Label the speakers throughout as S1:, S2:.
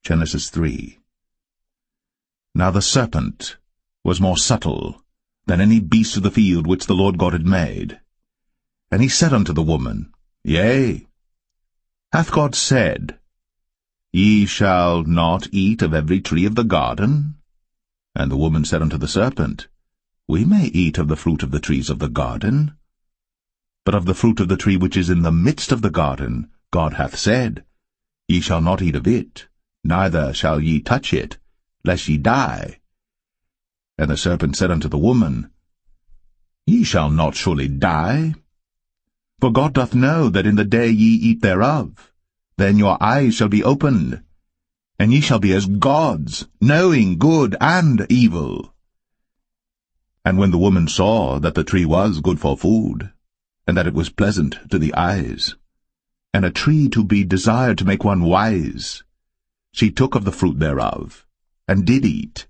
S1: Genesis 3. Now the serpent was more subtle than any beast of the field which the Lord God had made. And he said unto the woman, Yea, hath God said, Ye shall not eat of every tree of the garden? And the woman said unto the serpent, We may eat of the fruit of the trees of the garden. But of the fruit of the tree which is in the midst of the garden, God hath said, Ye shall not eat of it, neither shall ye touch it, lest ye die. And the serpent said unto the woman, Ye shall not surely die. For God doth know that in the day ye eat thereof, then your eyes shall be opened, and ye shall be as gods, knowing good and evil. And when the woman saw that the tree was good for food, and that it was pleasant to the eyes, and a tree to be desired to make one wise, she took of the fruit thereof, and did eat,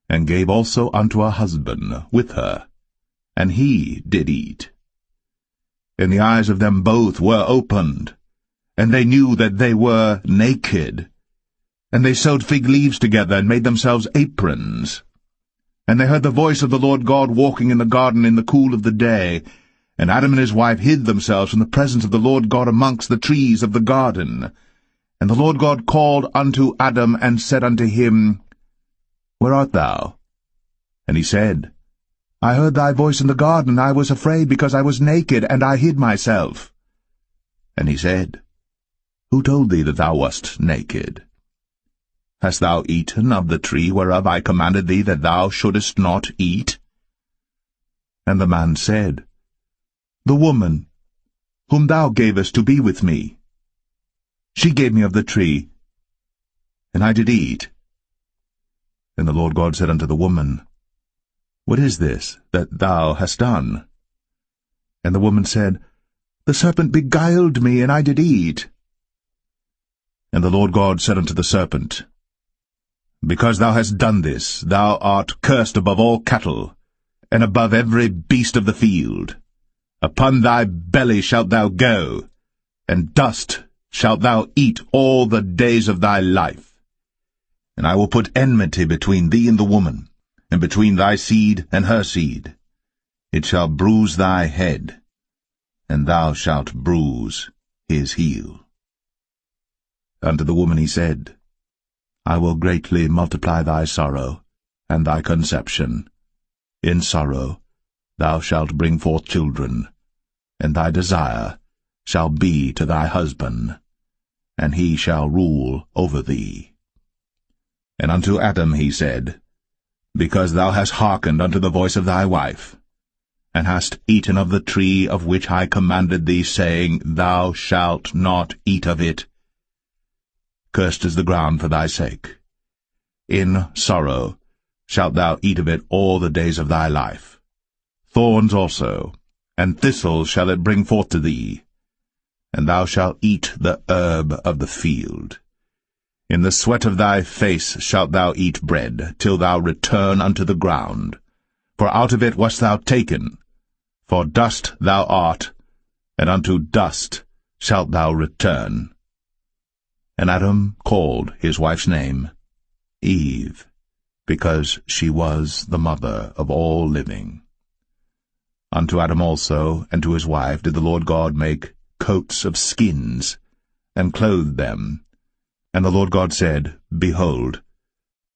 S1: and gave also unto her husband with her, and he did eat. And the eyes of them both were opened, and they knew that they were naked. And they sewed fig leaves together, and made themselves aprons. And they heard the voice of the Lord God walking in the garden in the cool of the day. And Adam and his wife hid themselves from the presence of the Lord God amongst the trees of the garden. And the Lord God called unto Adam, and said unto him, Where art thou? And he said, I heard thy voice in the garden, and I was afraid, because I was naked, and I hid myself. And he said, Who told thee that thou wast naked? Hast thou eaten of the tree whereof I commanded thee that thou shouldest not eat? And the man said, The woman, whom thou gavest to be with me, she gave me of the tree, and I did eat. And the Lord God said unto the woman, What is this that thou hast done? And the woman said, The serpent beguiled me, and I did eat. And the Lord God said unto the serpent, Because thou hast done this, thou art cursed above all cattle, and above every beast of the field. Upon thy belly shalt thou go, and dust shalt thou eat all the days of thy life. And I will put enmity between thee and the woman, and between thy seed and her seed. It shall bruise thy head, and thou shalt bruise his heel. Unto the woman he said, I will greatly multiply thy sorrow, and thy conception. In sorrow thou shalt bring forth children, and thy desire shall be to thy husband, and he shall rule over thee. And unto Adam he said, Because thou hast hearkened unto the voice of thy wife, and hast eaten of the tree of which I commanded thee, saying, Thou shalt not eat of it, cursed is the ground for thy sake. In sorrow shalt thou eat of it all the days of thy life. Thorns also, and thistles shall it bring forth to thee, and thou shalt eat the herb of the field. In the sweat of thy face shalt thou eat bread, till thou return unto the ground. For out of it wast thou taken, for dust thou art, and unto dust shalt thou return. And Adam called his wife's name Eve, because she was the mother of all living. Unto Adam also and to his wife did the Lord God make coats of skins, and clothed them. And the Lord God said, Behold,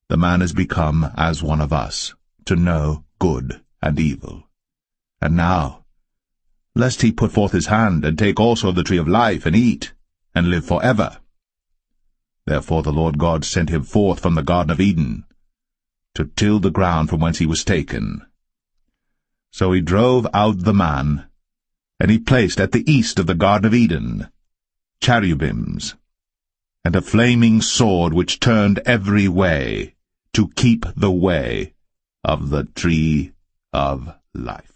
S1: the man is become as one of us, to know good and evil. And now, lest he put forth his hand, and take also of the tree of life, and eat, and live forever. Therefore the Lord God sent him forth from the Garden of Eden, to till the ground from whence he was taken. So he drove out the man, and he placed at the east of the Garden of Eden cherubims, and a flaming sword which turned every way, to keep the way of the tree of life.